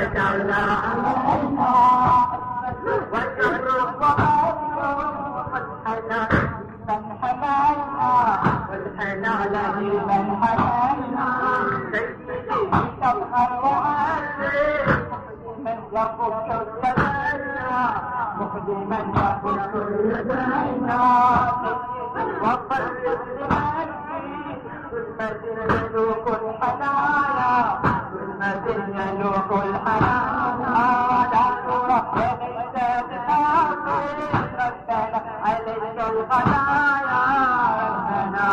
دولة والشهر والحنان والحنان من حنانا سيدي تظهر وعزيز من يفك السمانا مخدما يفك السمانا وقلب ثم يلوك الحنانا ثم يلوك الحنانا لا ترى غير ربنا عليك الغنايا ربنا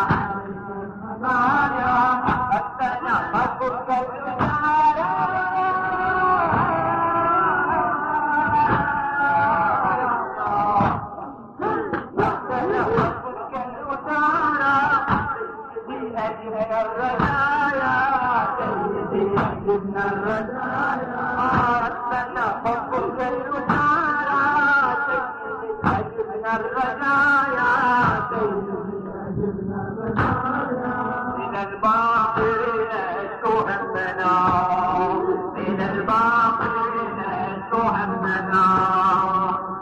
ربنا ربك الغنايا ربنا ربك الغنايا بأجل الرجايا سيدي أجلنا الرجايا ربنا ربك الغنايا سيدي أجلنا الرجايا سيدي أجلنا الرجايا من الباطل تهمنا من الباطل تهمنا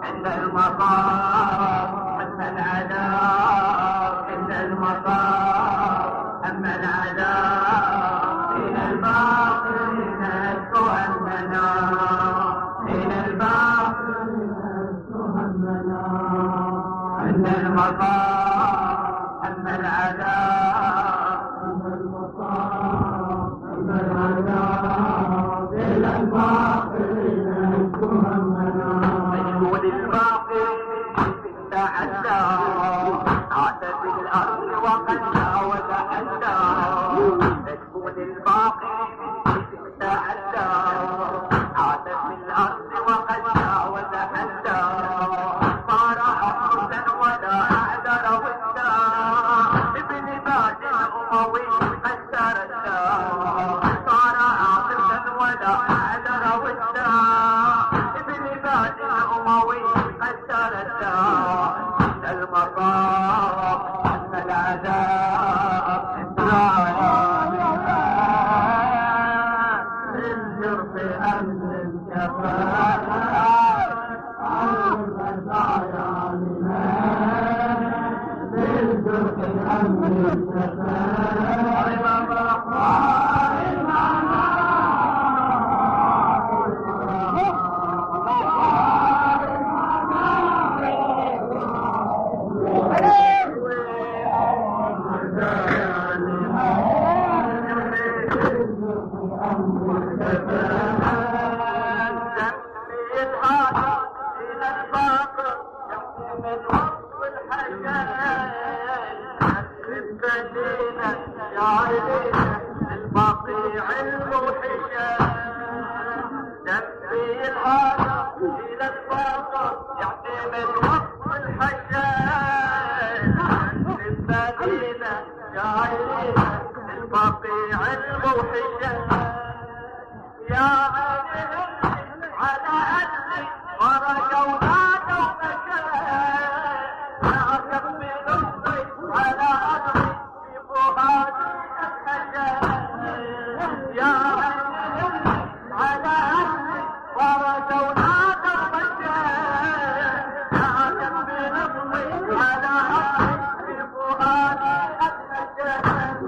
عند المطار أما العذاب عند المطار أما العذاب من الباطل تهمنا من الباطل تهمنا عند المطار أما العذاب أما المطار أما العذاب إلى الباطل تهمنا مجهول الباطل تعدى عاد في الأرض وقد جاوز حتى مجهول الباطل تعدى عاد في الأرض وقد جاوز حتى صار حقا ولا أعذر ودا ابن باد الأموي قد تردى صار عاقلا ولا أعذر ودا ابن باد الأموي قد تردى من المطار أن العذاب الجرف أمن الجفاء بالجرف أمن البقيع الموحشة دمي الهادى إلى الباطل يعتمد وقت الحشان المدينة جايين البقيع الموحشة يا أهل على أهلي ورجوا نادوا مكان يا كمل أمي على أهلي في فؤادي يا على أهلي ورجوا نادوا مكان يا كمل أمي على أهلي في فؤادي المكان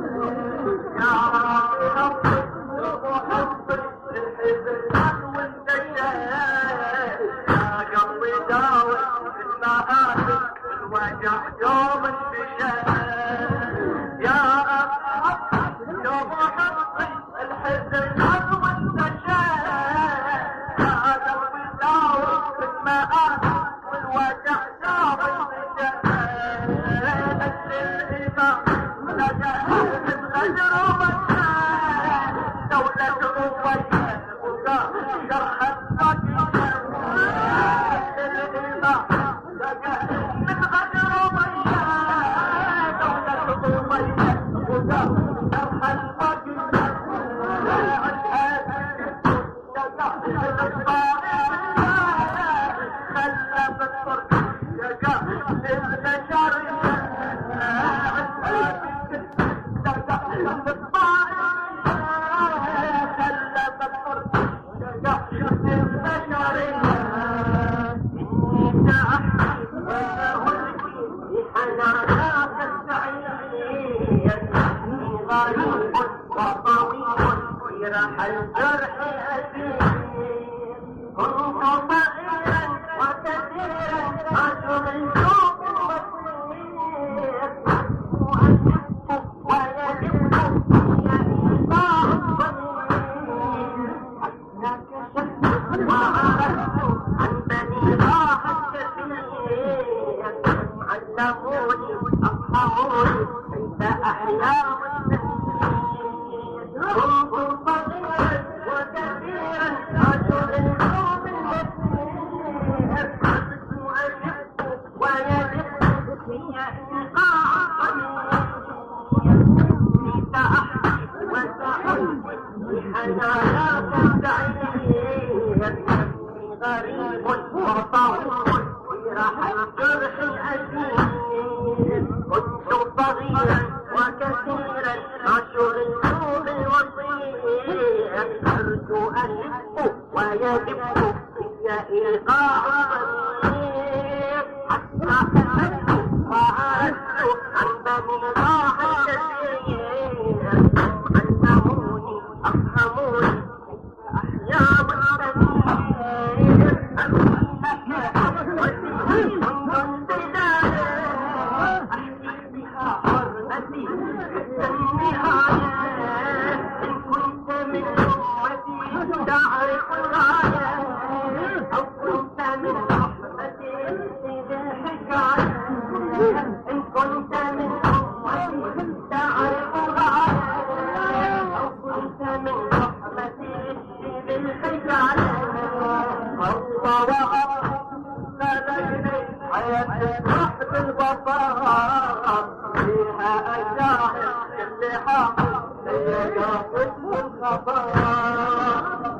يا ربي حبي وحبي للحزن والدجال يا قلبي داوي المآسي والوجع يوم انتشال يا ربي يوم حبي الحزن والدجال يا قلبي داوي المآسي والوجع يوم انتشال الإمام لقى الغجر ومكان دولة أمية وقام شرح الضجيج الإمام لقى الغجر ومكان دولة أمية وقام شرح الضجيج خلف الصرف يقع البشرية جرح الجرح أسير كنت صغيرا وكثيرا أرجو من شوق المصير وأشق ويدق في إيقاع الضمير حتى كشفت وعرفت عن بني راح الكثير علموني أفهموني كيف أحيا كنت صغيرا وكثيرا أرجو من شوق المصير وأشق ويدق في إيقاع الضمير فيك أحكي وسأحكي بحناياك السعير غريب وطويل جرح الجرح الأسير كنت صغيرا وكثيرا أشعر النور الوصير أرجو أشق ويدق في إيقاع الضمير حتى كشفت وعرفت عن بني راح الكثير علموني أفهموني أحيا والسمير أمسك وسيم منذ البداية أحكي بها حرمتي حتى النهاية إن كنت من أمتي تعرف الغاية أو كنت من رحمتي ذي الحكاية إن كنت من أمتي تعرف الغاية أو كنت من رحمتي ذي الحكاية الله ليلي حياة تحت البصر فيها أشاعر كل حاقل ليقاف الخطر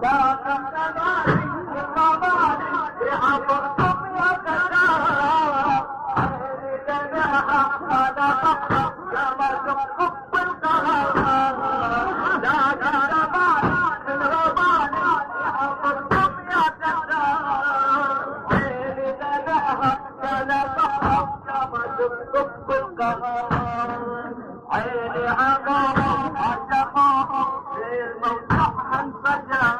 لا تخبالي وقبالي بعبركم يا كتاب عيني جناها أنا تقرب كما تقف بالقهر لا تخبالي من ربالي بعبركم يا كتاب عيني جناها أنا تقرب كما تقف بالقهر عيني عقارهم عشقاهم في الموضوع انفجار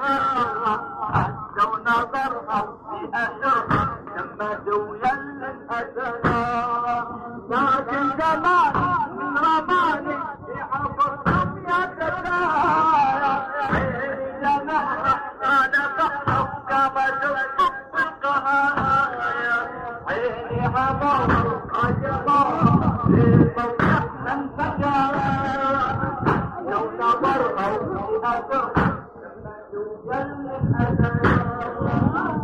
حسوا نظرهم في أشرهم لما دويا للأسرار لكن جمالي من رماني في حفظهم يا كتاب عيني جناها أنا تقرب كما تقف بالقهر عيني عقارهم عشقاهم في الموضوع انفجار لو نظروا في أثرهم لما يجل الأثر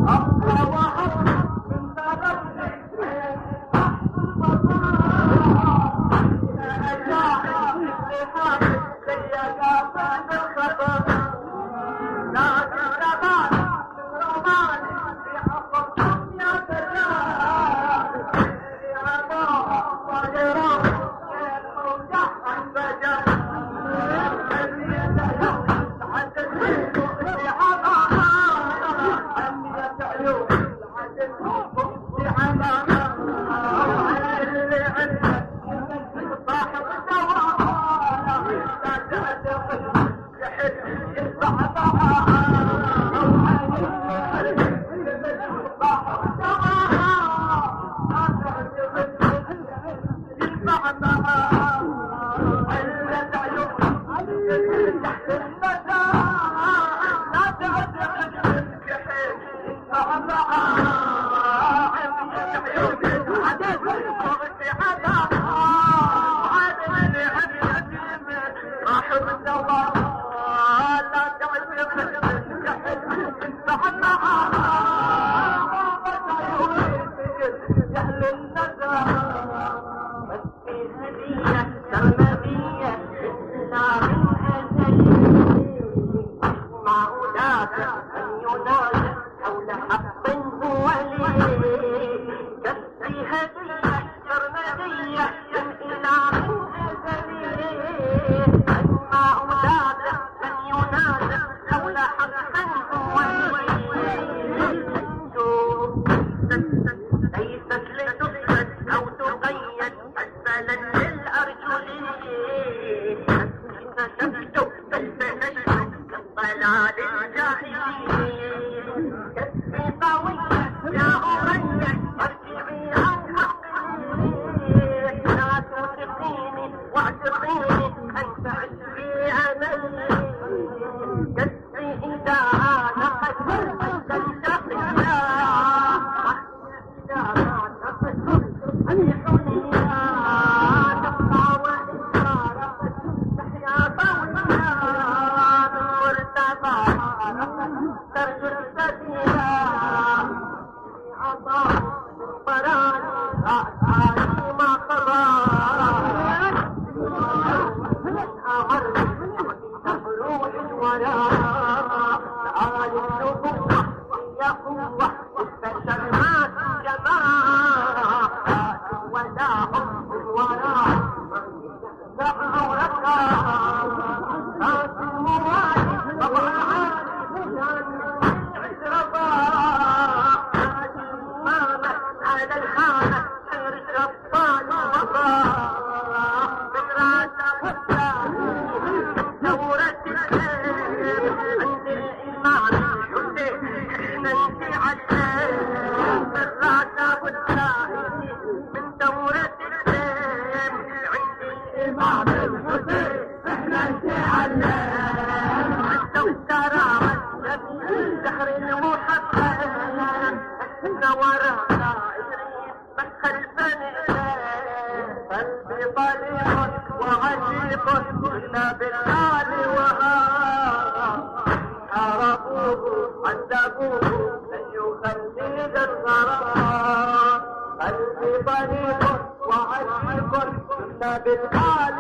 أقوى وحب من بلدي تحت البصر أجاعل اللحاف ليقافان الخطر لكن زماني من رماني في حفظهم يا كتاب اللي عطاهم صغيرهم تعشي أملي قدري إذا نقد تنتقيا إذا نقد أنيحني تبقى وإذا رقد تحيا طويا من مرتضى ترجو السبيلا عطاء براني رأساني ما قرار أمر تخلوح الوراء تعالي النبوة يا قوة البشر ما في جماعة وداهم الوراء دعوا ركاء ناس الموالي طبعا على الحالة سير ربان وضاء من راسه والثاني دورة الليل عند الإمام الحسين احنا نسي عليه من راسه والثاني من دورة الليل عند الإمام الحسين احنا نسي عليه حتى والسرى والنبي سحر المحبب احنا وراء قلبي طليق وعشيق إلا بالآل حاربوه عذبوه لن يخلد الغرام قلبي طليق وعشيق إلا بالآل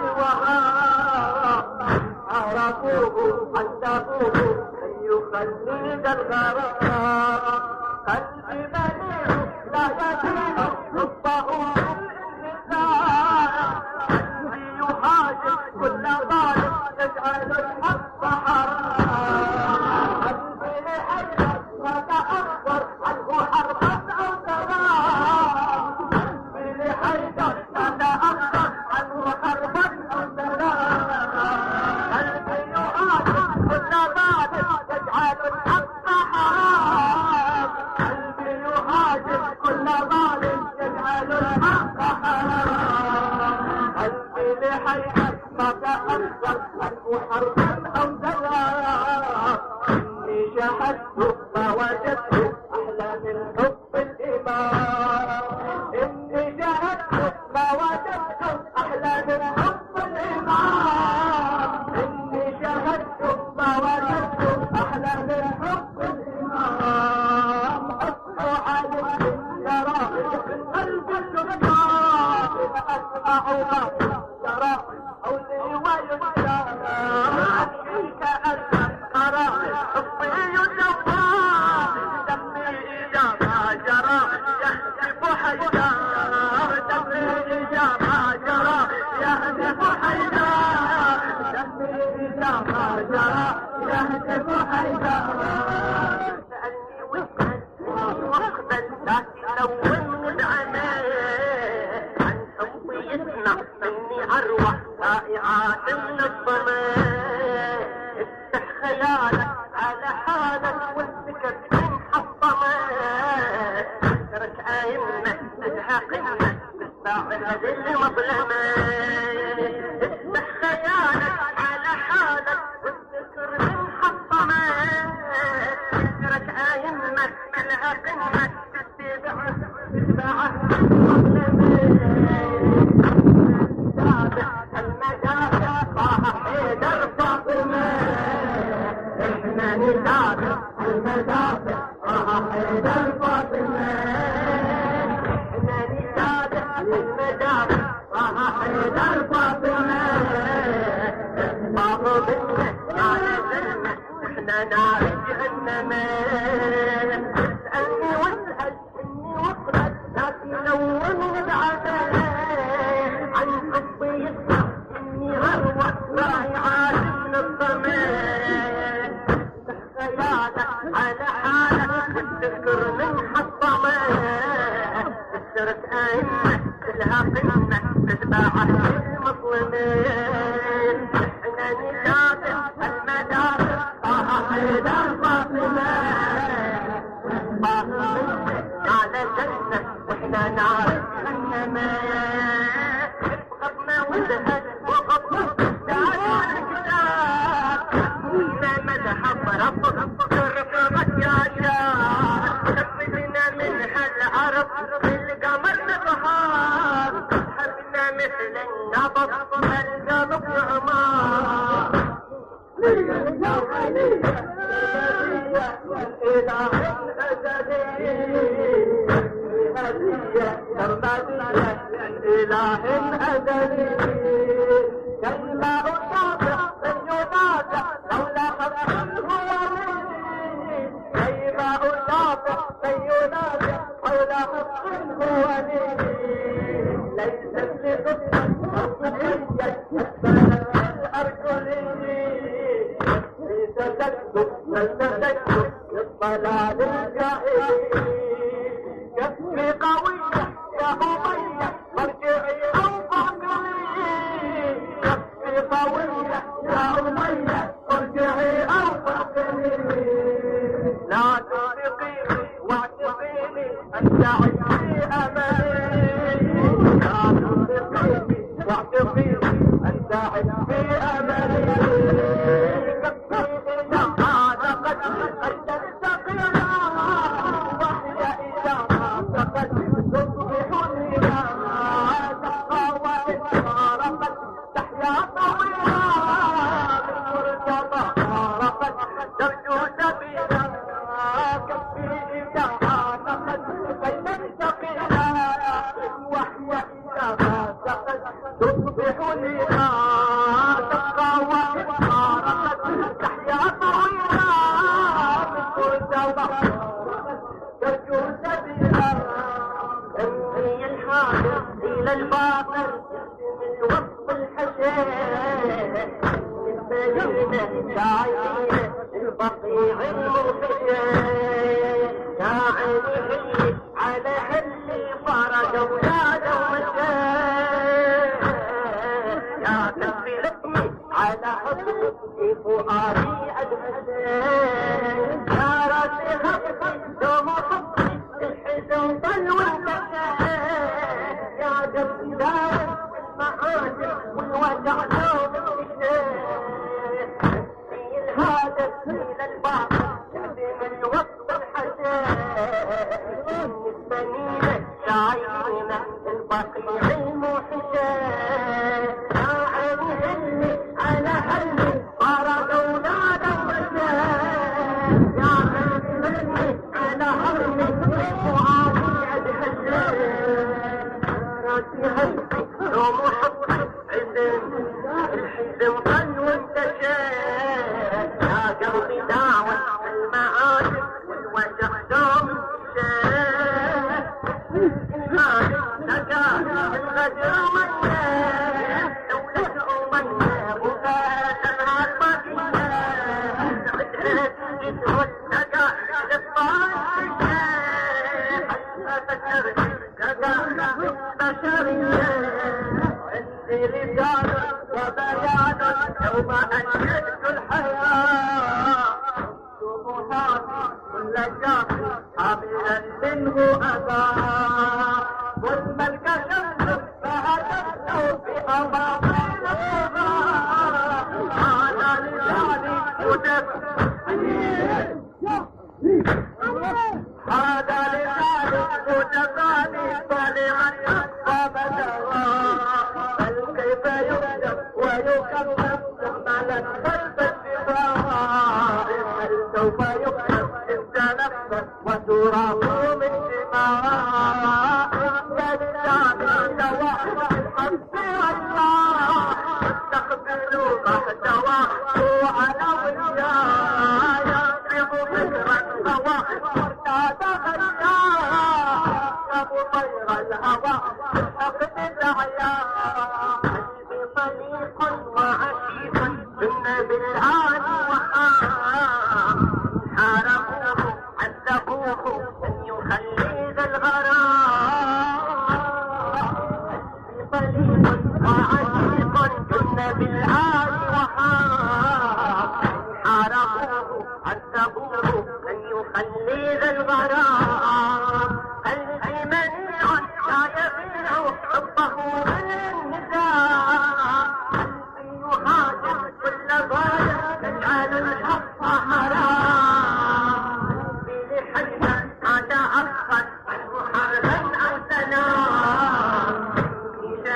حاربوه عذبوه لن يخلد الغرام قلبي مليء لا يزيد حبه يهاجم كل ظالم يجعل الحق حرام قلبي لحيث ما تأخر عنه حربا أو سلام قلبي لحيث ما تأخر عنه حربا أو سلام قلبي يهاجم كل ظالم يجعل الحق حرام قلبي يهاجم كل ظالم يجعل الحق حرام لحيث ما تأثر عنه حربا أو سلام إني شاهدت ما وجدت أحلى من حب الإمام إني شاهدت ما وجدت أحلى من حب الإمام إني شاهدت ما وجدت أحلى من حب الإمام أصبح عليك يرى قلب الشرطان أسمعها ترى حولي ويبكى أبكيك أذكر حبي يجوى دمي إذا ما جرى يهتف حيدار دمي إذا ما جرى يهتف حيدار دمي إذا ما جرى يهتف حيدار سألني واسألني وقتا لا تلون العينين عن حبي يسمع مني أروح رائعات من الظلام افتح خيالك على حالك والسكت محطمة ترك أئمة تدعى قمة تستعمل هذه المظلمة افتح خيالك على حالك والسكر محطمة ترك أئمة تدعى قمة تتبع المظلمة المدافع طه حيدر فاطمة احنا ندافع المدافع طه حيدر فاطمة احنا ندافع المدافع طه حيدر فاطمة احفظوا منا على ذلنا احنا نار جهنم اسألني واسأل اني وصلت لكن لون العذاب عن حبي يسمع اني اروى رائعات من الضمان خيالك على حالك والذكر من حطمه السرت ائمه كلها قمه تتباع المظلمين احنا ندافع المدافع طه حيدر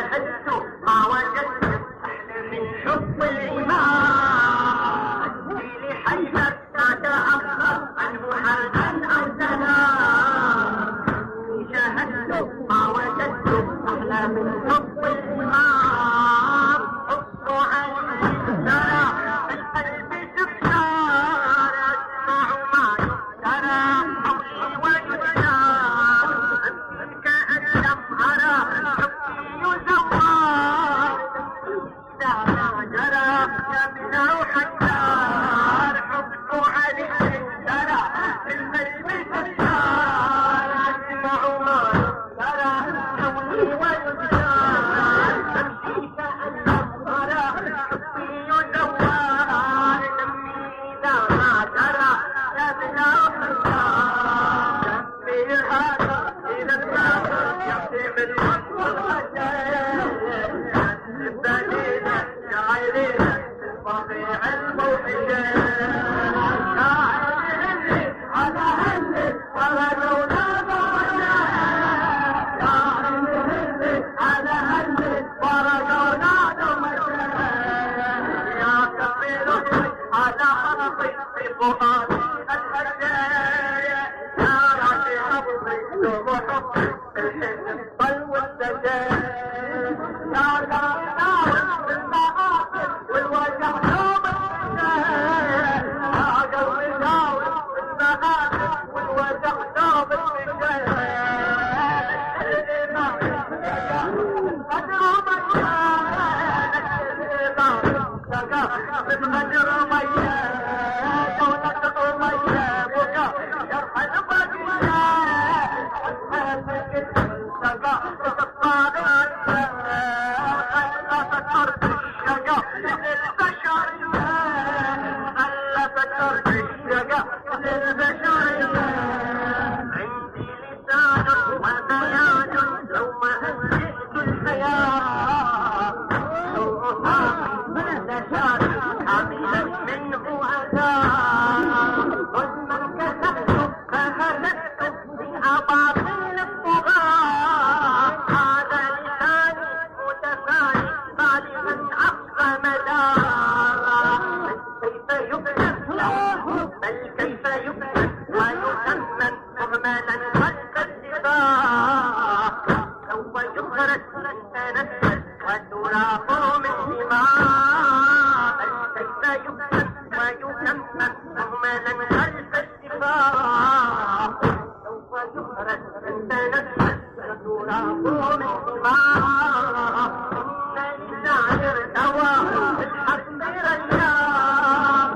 شهدت ما وجدت أحلى من حب رفيع الموحشين يا عيني على هلي ورجونا ضرنا يا عيني على هلي ورجونا ضرنا يا كفيل على حرقي في فؤادي الهجايا يا راسي حبطي دوم حبي الحزن الطل والسجايا يا دارنا بالمآخر والوجع دوم السجايا يا قلبي داوي بالمآخر والوجع دوم السجايا عندي لسان وبيان لو ما هزئت الحياة لو أصابي نشاط حملا منه أذى ظلما كسبت فهلكت بأباطيل الطغاة هذا لساني متفاني بالغا أقصى مدى بل كيف يبدأ ويثمن مهملا خلف الدفاع سوف يخرج تنفس وتراق من دماء بل كيف يبدأ ويثمن مهملا خلف الدفاع سوف يخرج تنفس وتراق من دماء إن لسان ارتوى بالحق رياء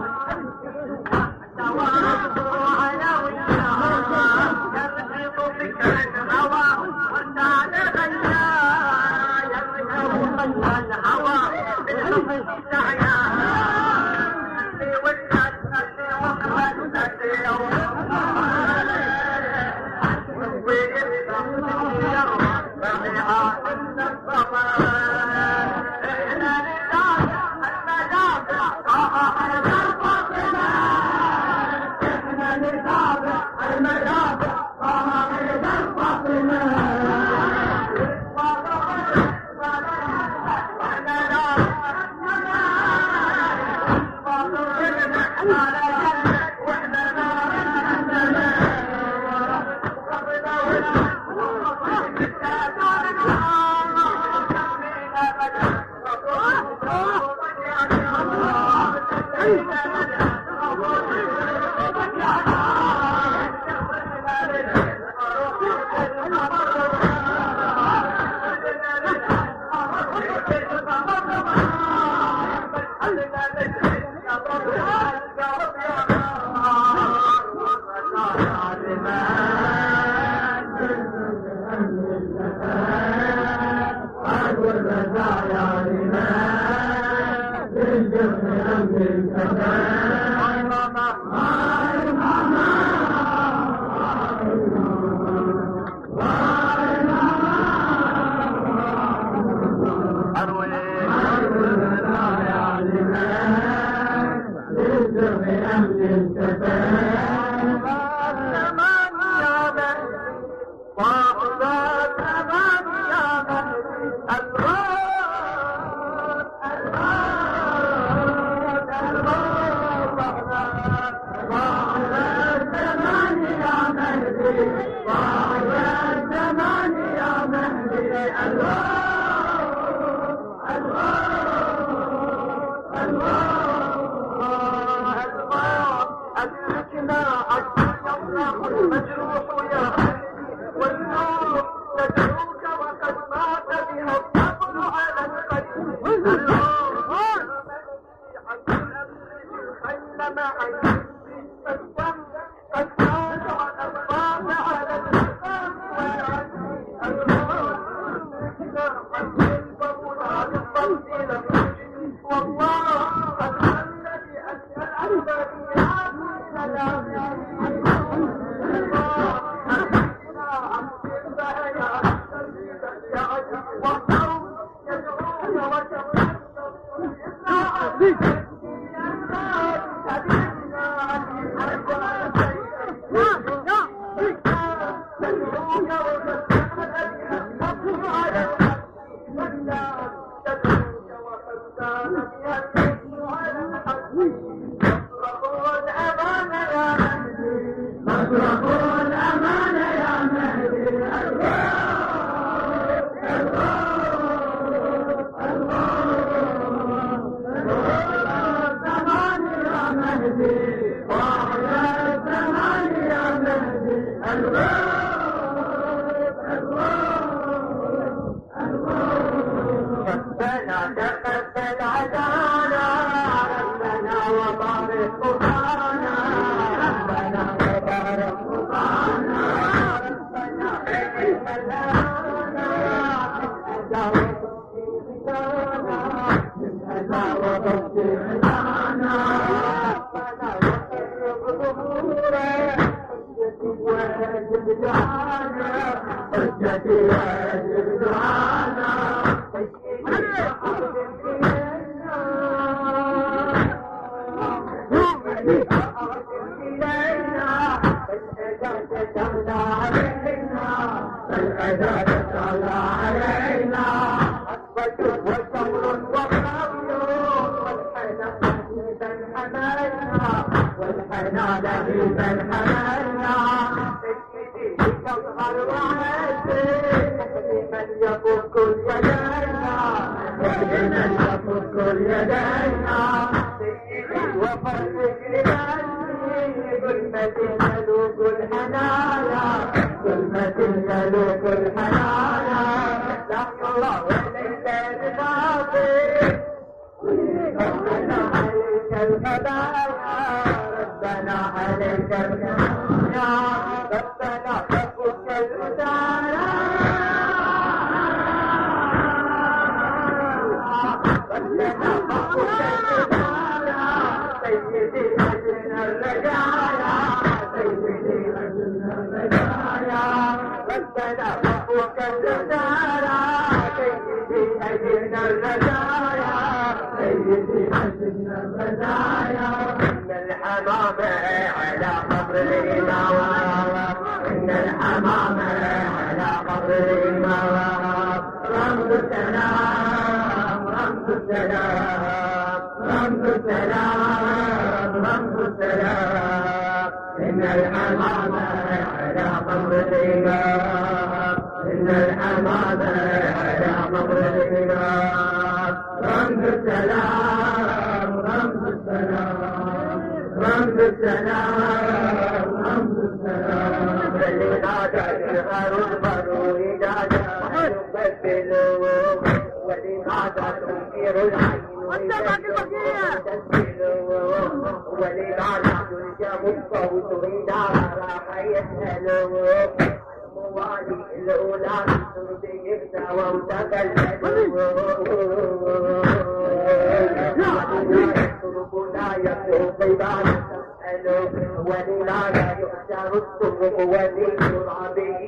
ولله يحشر الصبح ولي ربه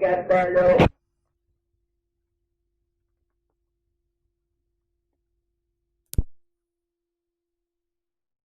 يكبل